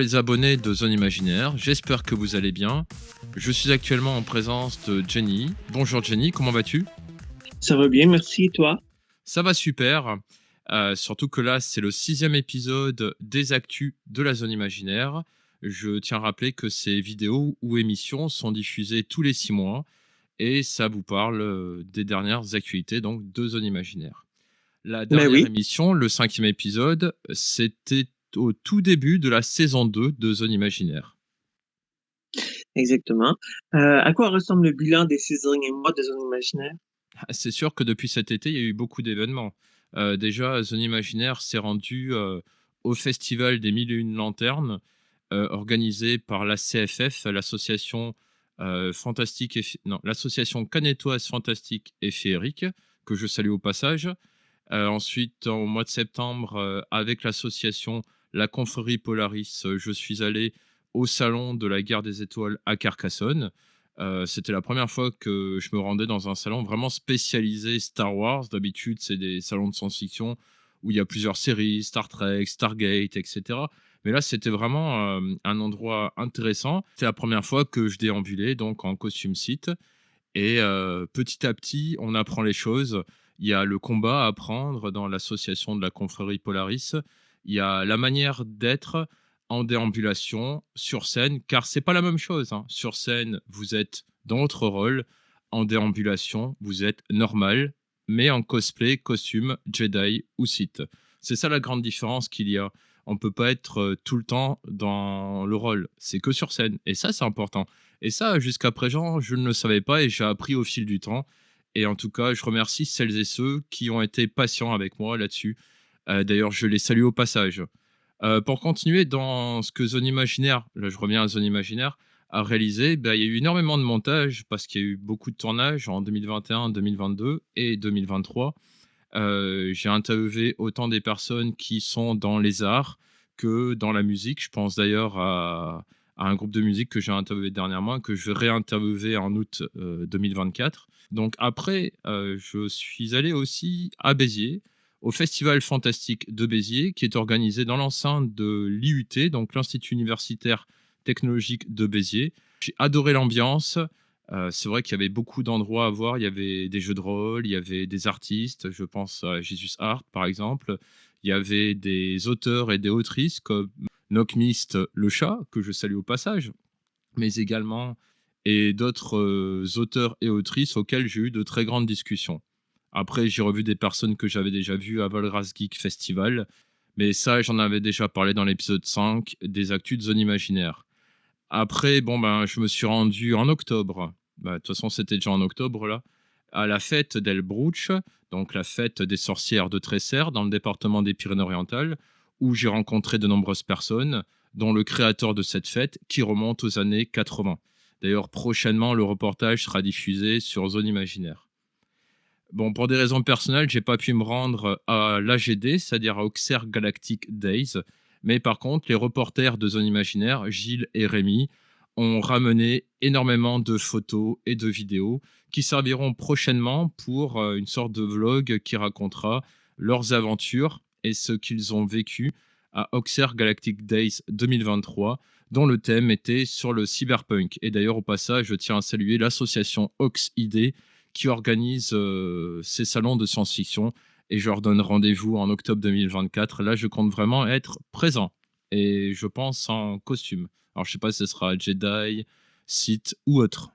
fidèles abonnés de Zone Imaginaire, j'espère que vous allez bien. Je suis actuellement en présence de Jenny. Bonjour Jenny, comment vas-tu? Ça va bien, merci, et toi? Ça va super, surtout que là c'est le 6e épisode des actus de la Zone Imaginaire. Je tiens à rappeler que ces vidéos ou émissions sont diffusées tous les 6 mois et ça vous parle, des dernières actualités donc de Zone Imaginaire. La Ben dernière oui, émission, le 5e épisode, c'était au tout début de la saison 2 de Zone Imaginaire. exactement. À quoi ressemble le bilan des 6 derniers mois de Zone Imaginaire? Ah, c'est sûr que depuis cet été, il y a eu beaucoup d'événements. Déjà, Zone Imaginaire s'est rendu, au festival des Mille et Une Lanternes, organisé par la CFF, l'association, fantastique et fé non, l'association canétoise fantastique et féerique, que je salue au passage. Ensuite, au mois de septembre, avec l'association La Confrérie Polaris, je suis allé au salon de la Guerre des Étoiles à Carcassonne. C'était la première fois que je me rendais dans un salon vraiment spécialisé Star Wars. D'habitude, c'est des salons de science-fiction où il y a plusieurs séries, Star Trek, Stargate, et cetera. Mais là, c'était vraiment, un endroit intéressant. C'est la première fois que je déambulais donc en costume Sith et petit à petit, on apprend les choses. Il y a le combat à apprendre dans l'association de la confrérie Polaris. Il y a la manière d'être en déambulation, sur scène, car c'est pas la même chose, hein. Sur scène, vous êtes dans votre rôle. En déambulation, vous êtes normal, mais en cosplay, costume, Jedi ou Sith. C'est ça la grande différence qu'il y a. On peut pas être, tout le temps dans le rôle. C'est que sur scène et ça, c'est important. Et ça, jusqu'à présent, je ne le savais pas et j'ai appris au fil du temps. Et en tout cas, je remercie celles et ceux qui ont été patients avec moi là-dessus. D'ailleurs, je les salue au passage. Pour continuer dans ce que Zone Imaginaire, là je reviens à Zone Imaginaire, a réalisé, bah, il y a eu énormément de montage parce qu'il y a eu beaucoup de tournages en 2021, 2022 et 2023. J'ai interviewé autant des personnes qui sont dans les arts que dans la musique. Je pense d'ailleurs à un groupe de musique que j'ai interviewé dernièrement, que je vais réinterviewer en août 2024. Donc après, je suis allé aussi à Béziers, au Festival Fantastique de Béziers, qui est organisé dans l'enceinte de l'IUT, donc l'Institut Universitaire Technologique de Béziers. J'ai adoré l'ambiance. C'est vrai qu'il y avait beaucoup d'endroits à voir. Il y avait des jeux de rôle, il y avait des artistes, je pense à Jesus Art, par exemple. Il y avait des auteurs et des autrices comme Knockmist le chat, que je salue au passage, mais également et d'autres, auteurs et autrices auxquels j'ai eu de très grandes discussions. Après, j'ai revu des personnes que j'avais déjà vues à Valras Geek Festival, mais ça, j'en avais déjà parlé dans l'épisode 5 des actus de Zone Imaginaire. Après, bon, ben, je me suis rendu en octobre. Bah, de toute façon, c'était déjà en octobre, là, à la fête d'Elbrouch, donc la fête des sorcières de Tresserre, dans le département des Pyrénées-Orientales, où j'ai rencontré de nombreuses personnes, dont le créateur de cette fête, qui remonte aux années 80. D'ailleurs, prochainement, le reportage sera diffusé sur Zone Imaginaire. Bon, pour des raisons personnelles, j'ai pas pu me rendre à l'AGD, c'est-à-dire à Auxerre Galactic Days. Mais par contre, les reporters de Zone Imaginaire, Gilles et Rémi, ont ramené énormément de photos et de vidéos qui serviront prochainement pour une sorte de vlog qui racontera leurs aventures et ce qu'ils ont vécu à Auxerre Galactic Days 2023, dont le thème était sur le cyberpunk. Et d'ailleurs, au passage, je tiens à saluer l'association OxID qui organise ces salons de science-fiction et je leur donne rendez-vous en octobre 2024. Là, je compte vraiment être présent et je pense en costume. Alors, je sais pas si ce sera Jedi, Sith ou autre.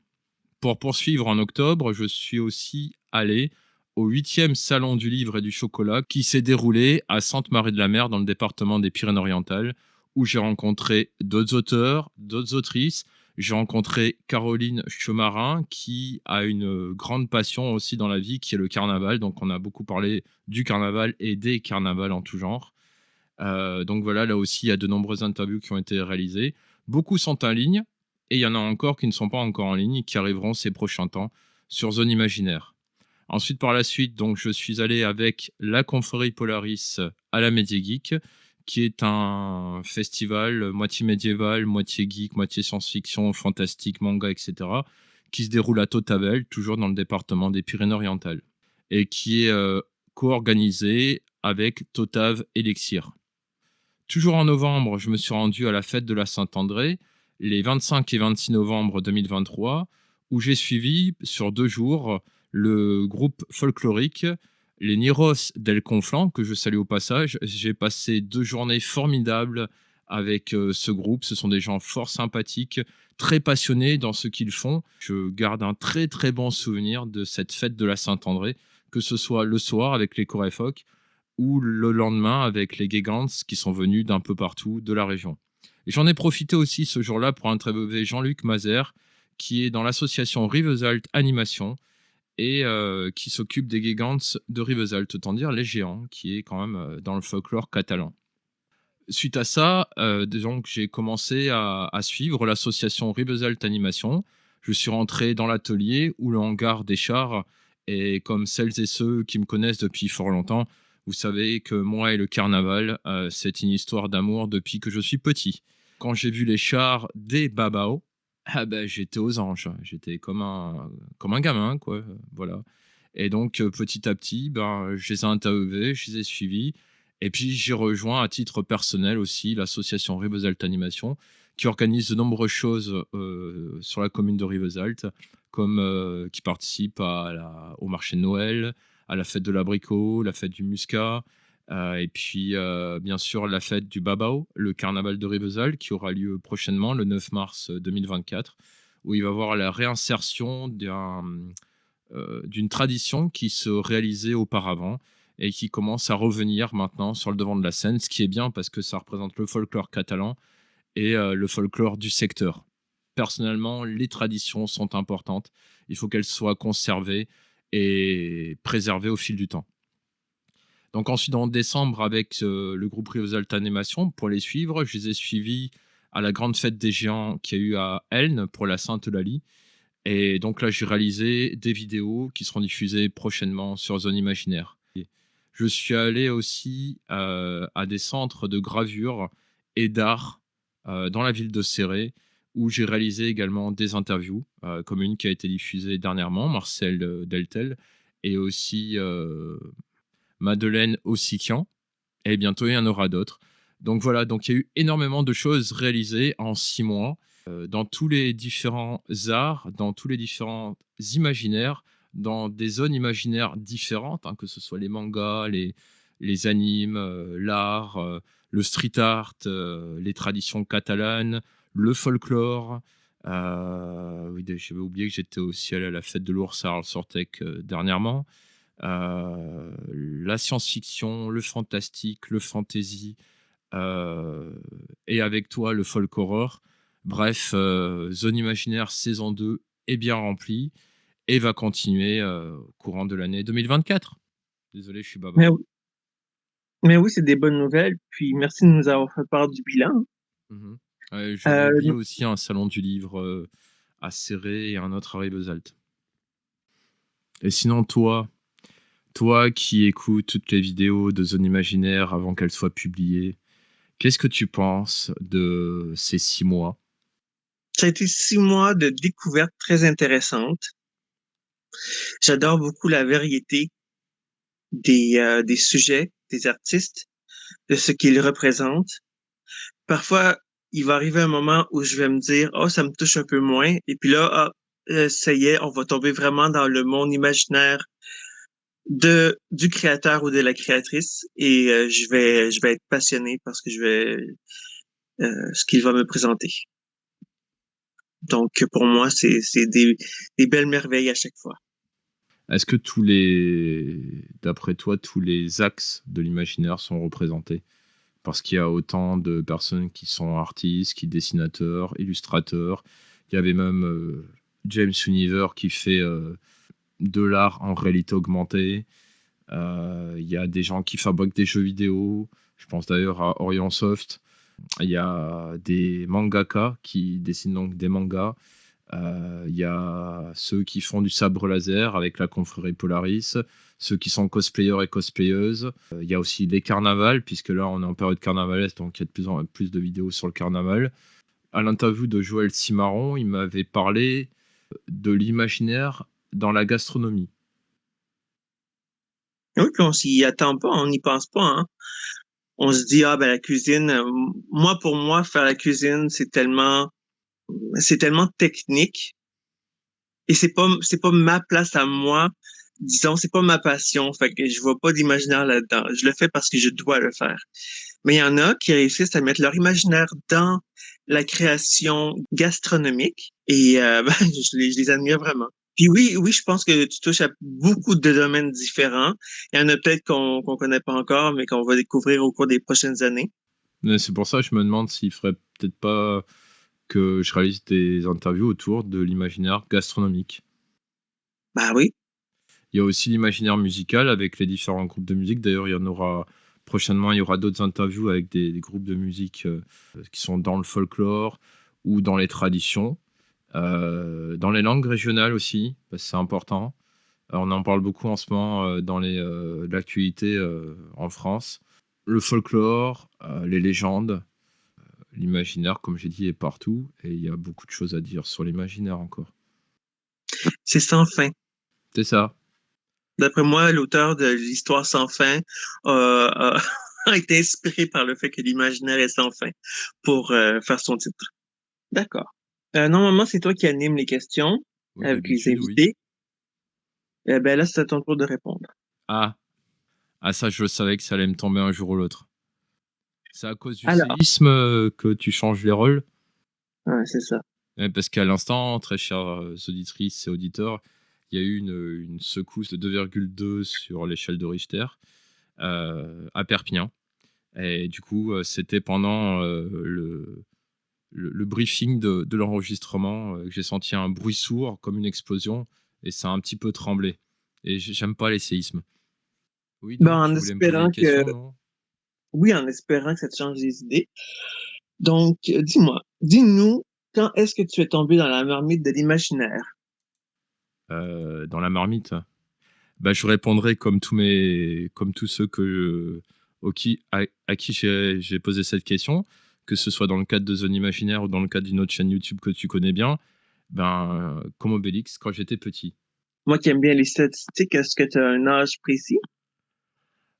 Pour poursuivre en octobre, je suis aussi allé au 8e salon du livre et du chocolat qui s'est déroulé à Sainte-Marie-de-la-Mer dans le département des Pyrénées-Orientales où j'ai rencontré d'autres auteurs, d'autres autrices. J'ai rencontré Caroline Chemarin qui a une grande passion aussi dans la vie qui est le carnaval. Donc on a beaucoup parlé du carnaval et des carnavals en tout genre. Donc voilà, là aussi il y a de nombreuses interviews qui ont été réalisées. Beaucoup sont en ligne et il y en a encore qui ne sont pas encore en ligne et qui arriveront ces prochains temps sur Zone Imaginaire. Ensuite, par la suite, donc, je suis allé avec la confrérie Polaris à la Médiégeek, qui est un festival moitié médiéval, moitié geek, moitié science-fiction, fantastique, manga, etc., qui se déroule à Tautavel, toujours dans le département des Pyrénées-Orientales, et qui est co-organisé avec Totave Elixir. Toujours en novembre, je me suis rendu à la fête de la Saint-André, les 25 et 26 novembre 2023, où j'ai suivi sur 2 jours le groupe folklorique Les Niros del Conflent, que je salue au passage. J'ai passé 2 journées formidables avec ce groupe. Ce sont des gens fort sympathiques, très passionnés dans ce qu'ils font. Je garde un très très bon souvenir de cette fête de la Saint-André, que ce soit le soir avec les choréphoques ou le lendemain avec les Gegants qui sont venus d'un peu partout de la région. Et j'en ai profité aussi ce jour-là pour interviewer Jean-Luc Mazer, qui est dans l'association Rivesalt Animation et qui s'occupe des Gegants de Rivesalt, autant dire les géants, qui est quand même dans le folklore catalan. Suite à ça, donc j'ai commencé à suivre l'association Rivesalt Animation. Je suis rentré dans l'atelier où le hangar des chars, et comme celles et ceux qui me connaissent depuis fort longtemps, vous savez que moi et le carnaval, c'est une histoire d'amour depuis que je suis petit. Quand j'ai vu les chars des Babao, ah ben, j'étais aux anges. J'étais comme un gamin, quoi. Voilà. Et donc, petit à petit, ben, je les ai interviewés, je les ai suivis. Et puis, j'ai rejoint à titre personnel aussi l'association Rivesalt Animation, qui organise de nombreuses choses sur la commune de Rivesalt, comme qui participe au marché de Noël, à la fête de l'abricot, la fête du muscat, et puis bien sûr la fête du Babao, le carnaval de Rivesalt, qui aura lieu prochainement le 9 mars 2024, où il va y avoir la réinsertion d'une tradition qui se réalisait auparavant et qui commence à revenir maintenant sur le devant de la scène, ce qui est bien parce que ça représente le folklore catalan et le folklore du secteur. Personnellement, les traditions sont importantes. Il faut qu'elles soient conservées et préservées au fil du temps. Donc ensuite, en décembre, avec le groupe Rivesalt Animation, pour les suivre, je les ai suivis à la grande fête des géants qu'il y a eu à Elne pour la Sainte-Eulalie. Et donc là, j'ai réalisé des vidéos qui seront diffusées prochainement sur Zone Imaginaire. Je suis allé aussi à des centres de gravure et d'art dans la ville de Céré, où j'ai réalisé également des interviews, comme une qui a été diffusée dernièrement, Marcel Deltel, et aussi Madeleine Ossiquian. Et bientôt, il y en aura d'autres. Donc voilà, donc il y a eu énormément de choses réalisées en 6 mois, dans tous les différents arts, dans tous les différents imaginaires, dans des zones imaginaires différentes, hein, que ce soit les mangas, les animes, l'art, le street art, les traditions catalanes, le folklore. Oui, j'avais oublié que j'étais aussi allé à la fête de l'ours à Arles-sur-Tech dernièrement. La science-fiction, le fantastique, le fantasy, et avec toi le folk horror. Bref, Zone Imaginaire saison 2 est bien remplie et va continuer au courant de l'année 2024. Désolé, je suis Mais, bavard. oui- mais oui, c'est des bonnes nouvelles. Puis merci de nous avoir fait part du bilan. Mhm. J'avais Euh, oublié aussi un salon du livre à Céré et un autre à Rivesalt. Et sinon, toi qui écoutes toutes les vidéos de Zone Imaginaire avant qu'elles soient publiées, qu'est-ce que tu penses de ces 6 mois? Ça a été 6 mois de découvertes très intéressantes. J'adore beaucoup la variété des sujets, des artistes, de ce qu'ils représentent. Parfois, il va arriver un moment où je vais me dire, oh, ça me touche un peu moins. Et puis là, ah, ça y est, on va tomber vraiment dans le monde imaginaire du créateur ou de la créatrice. Et je vais être passionné parce que je vais ce qu'il va me présenter. Donc, pour moi, c'est des belles merveilles à chaque fois. Est-ce que d'après toi, tous les axes de l'imaginaire sont représentés? Parce qu'il y a autant de personnes qui sont artistes, qui dessinateurs, illustrateurs. Il y avait même James Univer qui fait de l'art en réalité augmentée. Il y a des gens qui fabriquent des jeux vidéo. Je pense d'ailleurs à Orion Soft. Il y a des mangaka qui dessinent donc des mangas. Il y a ceux qui font du sabre laser avec la confrérie Polaris, ceux qui sont cosplayers et cosplayeuses. Il y a aussi les carnavals, puisque là on est en période carnavalesque, donc il y a de plus en plus de vidéos sur le carnaval. À l'interview de Joël Cimarron, il m'avait parlé de l'imaginaire dans la gastronomie. Oui, puis on s'y attend pas, on n'y pense pas, hein. on se dit, ah ben la cuisine, moi pour moi, faire la cuisine, c'est tellement technique et c'est pas ma place à moi. Disons, c'est pas ma passion. Fait que je vois pas d'imaginaire là-dedans. Je le fais parce que je dois le faire. Mais il y en a qui réussissent à mettre leur imaginaire dans la création gastronomique et ben, je les admire vraiment. Puis oui, oui, je pense que tu touches à beaucoup de domaines différents. Il y en a peut-être qu'on connaît pas encore, mais qu'on va découvrir au cours des prochaines années. Mais c'est pour ça que je me demande s'il ferait peut-être pas que je réalise des interviews autour de l'imaginaire gastronomique. Ben oui. Il y a aussi l'imaginaire musical avec les différents groupes de musique. D'ailleurs, il y en aura prochainement, il y aura d'autres interviews avec des groupes de musique qui sont dans le folklore ou dans les traditions. Dans les langues régionales aussi, parce que c'est important. On en parle beaucoup en ce moment dans l'actualité en France. Le folklore, les légendes, l'imaginaire, comme j'ai dit, est partout. Et il y a beaucoup de choses à dire sur l'imaginaire encore. C'est sans fin. C'est ça. D'après moi, l'auteur de l'Histoire sans fin a été inspiré par le fait que l'imaginaire est sans fin pour faire son titre. D'accord. Normalement, c'est toi qui anime les questions Oui, avec les d'habitude, oui. invités. Ben là, c'est à ton tour de répondre. Ah, ça, je savais que ça allait me tomber un jour ou l'autre. C'est à cause du Alors, séisme que tu changes les rôles. ouais, c'est ça. Ouais, parce qu'à l'instant, très chères auditrices et auditeurs, il y a eu une secousse de 2,2 sur l'échelle de Richter à Perpignan. Et du coup, c'était pendant le briefing de l'enregistrement que j'ai senti un bruit sourd comme une explosion et ça a un petit peu tremblé. Et j'aime pas les séismes. Oui, Ben, donc en tu voulais me poser une espérant que, question, non? oui, en espérant que ça te change les idées. Donc, dis-nous, quand est-ce que tu es tombé dans la marmite de l'imaginaire? Dans la marmite? Bah, je répondrai comme tous ceux à qui j'ai posé cette question, que ce soit dans le cadre de Zone Imaginaire ou dans le cadre d'une autre chaîne YouTube que tu connais bien, ben, comme Obélix quand j'étais petit. Moi qui aime bien les statistiques, est-ce que tu as un âge précis?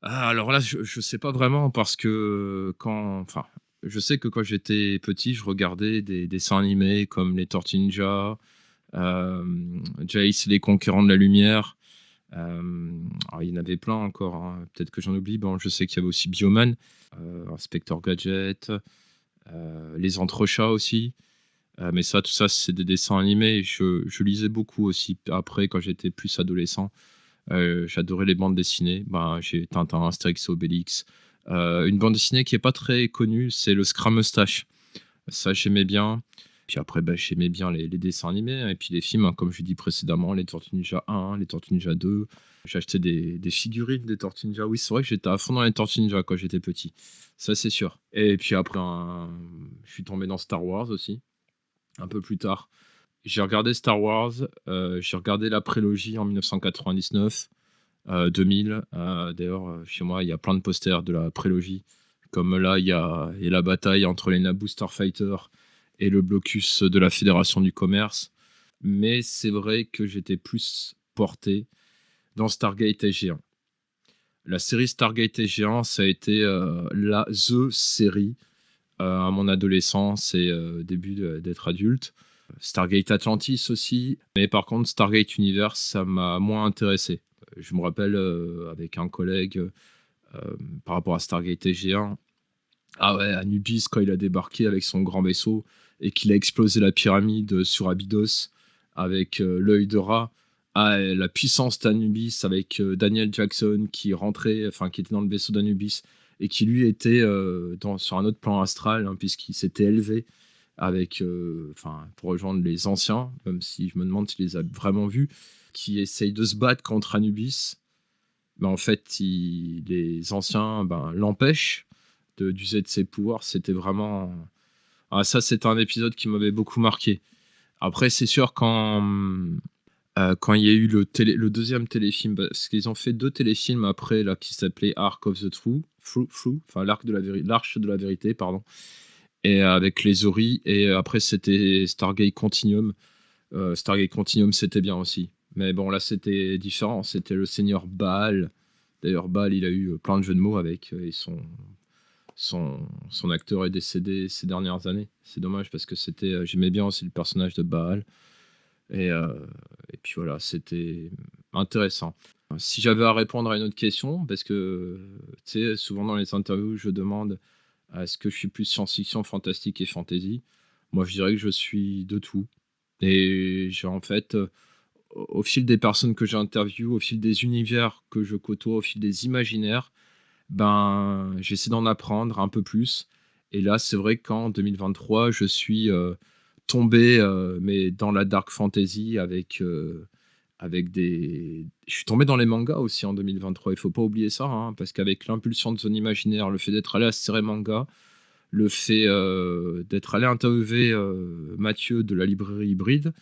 Ah, alors là, je sais pas vraiment parce que je sais que quand j'étais petit, je regardais des dessins animés comme les Tortues Ninja, Jace et les Conquérants de la Lumière. Alors il y en avait plein encore, hein. Peut-être que j'en oublie. Bon, je sais qu'il y avait aussi Bioman, Inspecteur Gadget, les Entrechats aussi. Mais ça, tout ça, c'est des dessins animés. Je lisais beaucoup aussi après, quand j'étais plus adolescent. J'adorais les bandes dessinées. Ben, j'ai Tintin, Astérix et Obélix. Une bande dessinée qui est pas très connue, c'est le Scrum Moustache. Ça, j'aimais bien. Puis après, bah, j'aimais bien les dessins animés, hein, et puis les films, hein, comme je l'ai dit précédemment, les Tortues Ninja 1, les Tortues Ninja 2. J'ai acheté des figurines des Tortues Ninja. Oui, c'est vrai que j'étais à fond dans les Tortues Ninja quand j'étais petit. Ça, c'est sûr. Et puis après, je suis tombé dans Star Wars aussi, un peu plus tard. J'ai regardé Star Wars, j'ai regardé la prélogie en 1999, 2000. D'ailleurs, chez moi, il y a plein de posters de la prélogie. Comme là, il y a la bataille entre les Naboo Starfighter et le blocus de la Fédération du Commerce. Mais c'est vrai que j'étais plus porté dans Stargate SG-1. La série Stargate SG-1, ça a été The série à mon adolescence et début d'être adulte. Stargate Atlantis aussi. Mais par contre, Stargate Universe, ça m'a moins intéressé. Je me rappelle avec un collègue par rapport à Stargate SG-1. Ah ouais, Anubis, quand il a débarqué avec son grand vaisseau et qu'il a explosé la pyramide sur Abydos avec l'œil de rat. Ah, et la puissance d'Anubis avec Daniel Jackson qui rentrait, enfin qui était dans le vaisseau d'Anubis et qui lui était sur un autre plan astral, hein, puisqu'il s'était élevé avec, pour rejoindre les anciens, même si je me demande s'il les a vraiment vus, qui essayent de se battre contre Anubis. Mais en fait, les anciens l'empêchent d'user de ses pouvoirs. C'était vraiment. Ah, ça, c'était un épisode qui m'avait beaucoup marqué. Après, c'est sûr, quand il y a eu le deuxième téléfilm, parce qu'ils ont fait deux téléfilms après, là, qui s'appelaient Ark of the enfin l'Arche de la Vérité, pardon, et avec les Ori, et après, c'était Stargate Continuum. Stargate Continuum, c'était bien aussi. Mais bon, là, c'était différent. C'était le Seigneur Baal. D'ailleurs, Baal, il a eu plein de jeux de mots avec. Son acteur est décédé ces dernières années. C'est dommage parce que j'aimais bien aussi le personnage de Baal et heu et puis voilà, c'était intéressant. Si j'avais à répondre à une autre question, parce que, tu sais, souvent dans les interviews, je demande: «Est-ce que je suis plus science-fiction, fantastique et fantasy?» Moi, je dirais que je suis de tout et j'ai en fait, au fil des personnes que j'interviewe, au fil des univers que je côtoie, au fil des imaginaires, ben, j'essaie d'en apprendre un peu plus et là, c'est vrai qu'en 2023, je suis, tombé, mais dans la dark fantasy avec des je suis tombé dans les mangas aussi en 2023, il faut pas oublier ça, hein, parce qu'avec l'impulsion de Zone Imaginaire, le fait d'être allé à Serré Manga, le fait, d'être allé interviewer, Mathieu de la librairie Hybride,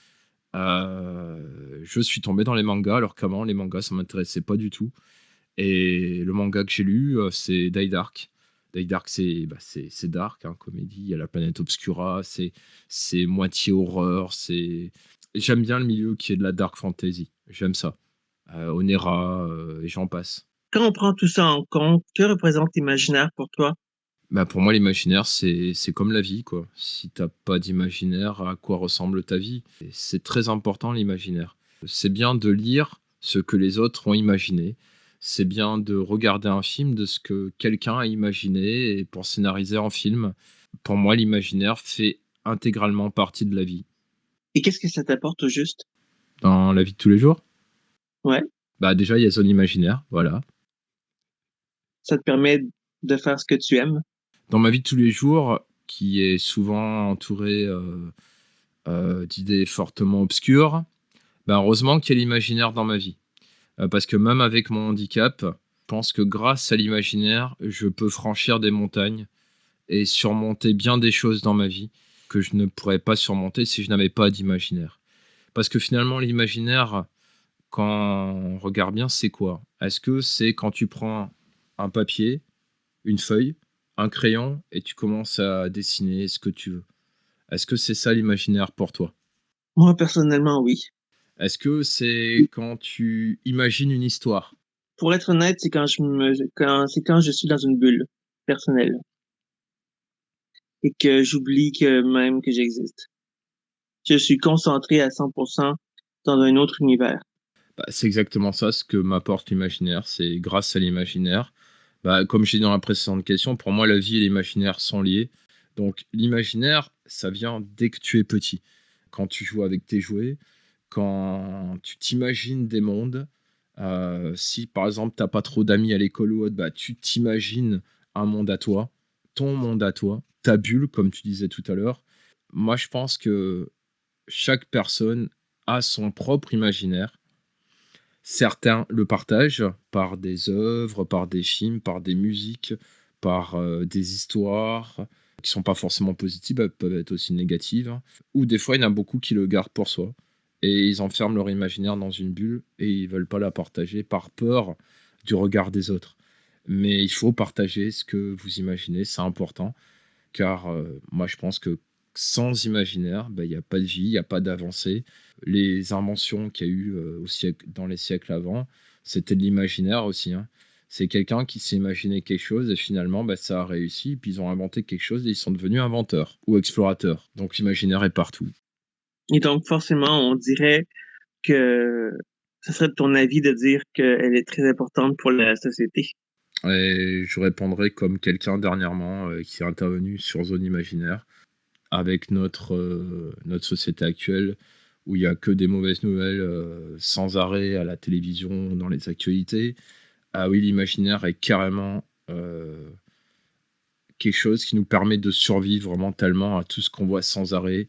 je suis tombé dans les mangas alors qu'avant les mangas ça m'intéressait pas du tout et le manga que j'ai lu, c'est Die Dark. Die Dark c'est dark, hein, comédie, il y a la planète Obscura, c'est moitié horreur, j'aime bien le milieu qui est de la dark fantasy, j'aime ça. Onera, et j'en passe. Quand on prend tout ça en compte, que représente l'imaginaire pour toi? Bah, pour moi l'imaginaire c'est comme la vie, quoi. Si t'as pas d'imaginaire, à quoi ressemble ta vie? Et c'est très important l'imaginaire. C'est bien de lire ce que les autres ont imaginé. C'est bien de regarder un film de ce que quelqu'un a imaginé et pour scénariser en film. Pour moi, l'imaginaire fait intégralement partie de la vie. Et qu'est-ce que ça t'apporte au juste? Dans la vie de tous les jours, Ouais, bah, déjà il y a son imaginaire, voilà. ça te permet de faire ce que tu aimes. Dans ma vie de tous les jours, qui est souvent entourée, d'idées fortement obscures, bah, heureusement qu'il y a l'imaginaire dans ma vie. Parce que même avec mon handicap, je pense que grâce à l'imaginaire, je peux franchir des montagnes et surmonter bien des choses dans ma vie que je ne pourrais pas surmonter si je n'avais pas d'imaginaire. Parce que finalement, l'imaginaire, quand on regarde bien, c'est quoi? Est-ce que c'est quand tu prends un papier, une feuille, un crayon et tu commences à dessiner ce que tu veux? Est-ce que c'est ça l'imaginaire pour toi? Moi, personnellement, oui. Est-ce que c'est quand tu imagines une histoire? Pour être honnête, c'est quand je suis dans une bulle personnelle et que j'oublie que même que j'existe. Je suis concentré à 100% dans un autre univers. Bah, c'est exactement ça, ce que m'apporte l'imaginaire. C'est grâce à l'imaginaire. Bah, comme j'ai dit dans la précédente question, pour moi, la vie et l'imaginaire sont liés. Donc, l'imaginaire, ça vient dès que tu es petit. Quand tu joues avec tes jouets, quand tu t'imagines des mondes. Si, par exemple, tu as pas trop d'amis à l'école ou autre, bah, tu t'imagines un monde à toi, ton monde à toi, ta bulle, comme tu disais tout à l'heure. Moi, je pense que chaque personne a son propre imaginaire. Certains le partagent par des œuvres, par des films, par des musiques, par, des histoires qui sont pas forcément positives, elles peuvent être aussi négatives, hein. Ou des fois, il y en a beaucoup qui le gardent pour soi et ils enferment leur imaginaire dans une bulle et ils veulent pas la partager par peur du regard des autres. Mais il faut partager ce que vous imaginez, c'est important car, moi je pense que sans imaginaire, bah, il y a pas de vie, il y a pas d'avancée. Les inventions qu'il y a eu, au siècle dans les siècles avant, c'était de l'imaginaire aussi, hein. C'est quelqu'un qui s'est imaginé quelque chose et finalement, bah, ça a réussi, puis ils ont inventé quelque chose et ils sont devenus inventeurs ou explorateurs. Donc l'imaginaire est partout. Et donc, forcément, on dirait que ce serait de ton avis de dire qu'elle est très importante pour la société. Et je répondrai comme quelqu'un dernièrement, qui est intervenu sur Zone Imaginaire. Avec notre société actuelle où il y a que des mauvaises nouvelles, sans arrêt à la télévision, dans les actualités. Ah oui, l'imaginaire est carrément, quelque chose qui nous permet de survivre mentalement à tout ce qu'on voit sans arrêt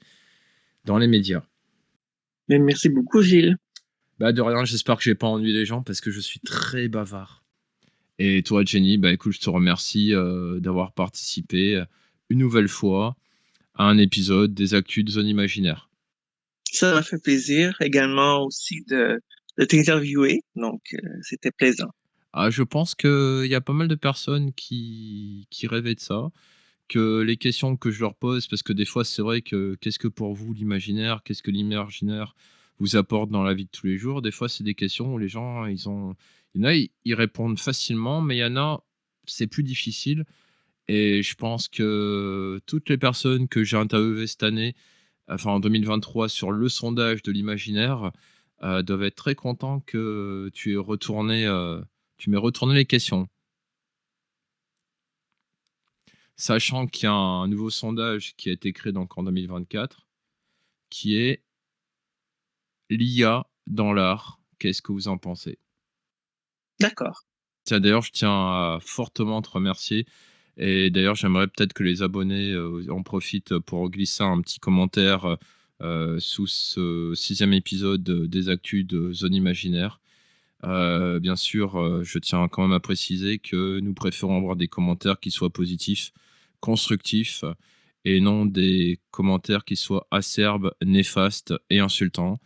dans les médias. Mais merci beaucoup, Gilles. Bah, de rien, j'espère que j'ai pas ennuyé les gens parce que je suis très bavard. Et toi, Jenny, bah, écoute, je te remercie, d'avoir participé, une nouvelle fois à un épisode des Actus de Zone Imaginaire. Ça m'a fait plaisir également aussi de t'interviewer, donc c'était plaisant. Ah, je pense qu'il y a pas mal de personnes qui rêvaient de ça, que les questions que je leur pose parce que des fois, c'est vrai que qu'est-ce que pour vous l'imaginaire? Qu'est-ce que l'imaginaire vous apporte dans la vie de tous les jours? Des fois, c'est des questions où les gens, il y en a, ils répondent facilement, mais il y en a, c'est plus difficile et je pense que toutes les personnes que j'ai interviewées cette année, enfin en 2023 sur le sondage de l'imaginaire, doivent être très contents que tu m'aies retourné les questions. Sachant qu'il y a un nouveau sondage qui a été créé donc en 2024, qui est l'IA dans l'art. Qu'est-ce que vous en pensez? D'accord. Tiens, d'ailleurs, je tiens à fortement te remercier, et d'ailleurs, j'aimerais peut-être que les abonnés, en profitent pour glisser un petit commentaire, sous ce 6e épisode, des actus de Zone Imaginaire. Bien sûr, je tiens quand même à préciser que nous préférons avoir des commentaires qui soient positifs, constructifs, et non des commentaires qui soient acerbes, néfastes et insultants.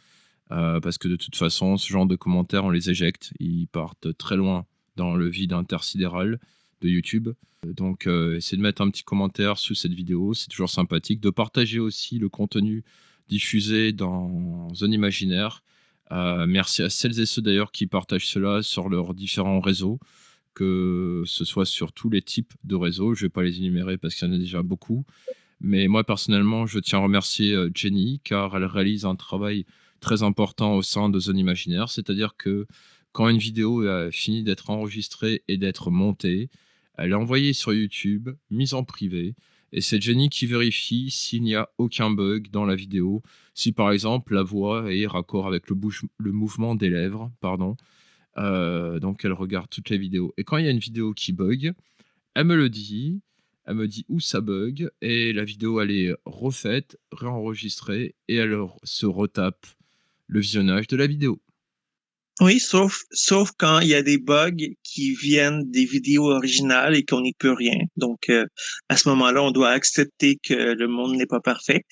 Parce que de toute façon, ce genre de commentaires, on les éjecte. Ils partent très loin dans le vide intersidéral de YouTube. Donc, essayez de mettre un petit commentaire sous cette vidéo, c'est toujours sympathique. De partager aussi le contenu diffusé dans Zone Imaginaire. Merci à celles et ceux d'ailleurs qui partagent cela sur leurs différents réseaux, que ce soit sur tous les types de réseaux. Je ne vais pas les énumérer parce qu'il y en a déjà beaucoup. Mais moi, personnellement, je tiens à remercier Jenny, car elle réalise un travail très important au sein de Zone Imaginaire. C'est-à-dire que quand une vidéo a fini d'être enregistrée et d'être montée, elle est envoyée sur YouTube, mise en privé, et c'est Jenny qui vérifie s'il n'y a aucun bug dans la vidéo, si par exemple la voix est raccord avec le mouvement des lèvres, pardon. Donc elle regarde toutes les vidéos. Et quand il y a une vidéo qui bug, elle me le dit, elle me dit où ça bug, et la vidéo elle est refaite, réenregistrée, et elle se retape le visionnage de la vidéo. Oui, sauf quand il y a des bugs qui viennent des vidéos originales et qu'on n'y peut rien. Donc, à ce moment-là, on doit accepter que le monde n'est pas parfait.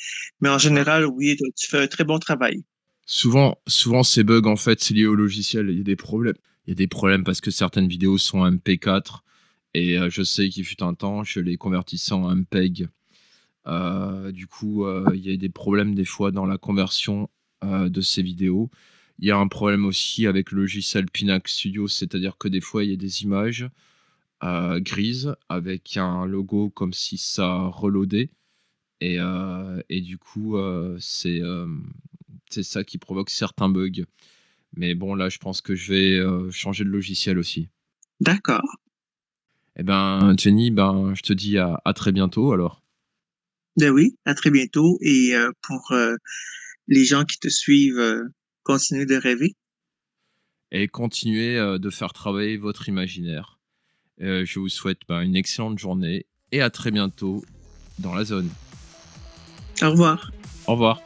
Mais en général, oui, tu fais un très bon travail. Souvent ces bugs en fait c'est lié au logiciel, il y a des problèmes. Il y a des problèmes parce que certaines vidéos sont MP4, et je sais qu'il fut un temps, je les convertissais en MPEG. Du coup, il y a des problèmes des fois dans la conversion, de ces vidéos. Il y a un problème aussi avec le logiciel Pinax Studio, c'est-à-dire que des fois, il y a des images, grises avec un logo comme si ça reloadait, et du coup, c'est ça qui provoque certains bugs. Mais bon, là, je pense que je vais, changer de logiciel aussi. D'accord. Eh ben, Jenny, ben, je te dis à très bientôt alors. Ben oui, à très bientôt. Et pour les gens qui te suivent, continuez de rêver. Et continuez, de faire travailler votre imaginaire. Je vous souhaite, ben, une excellente journée et à très bientôt dans la zone. Au revoir. Au revoir.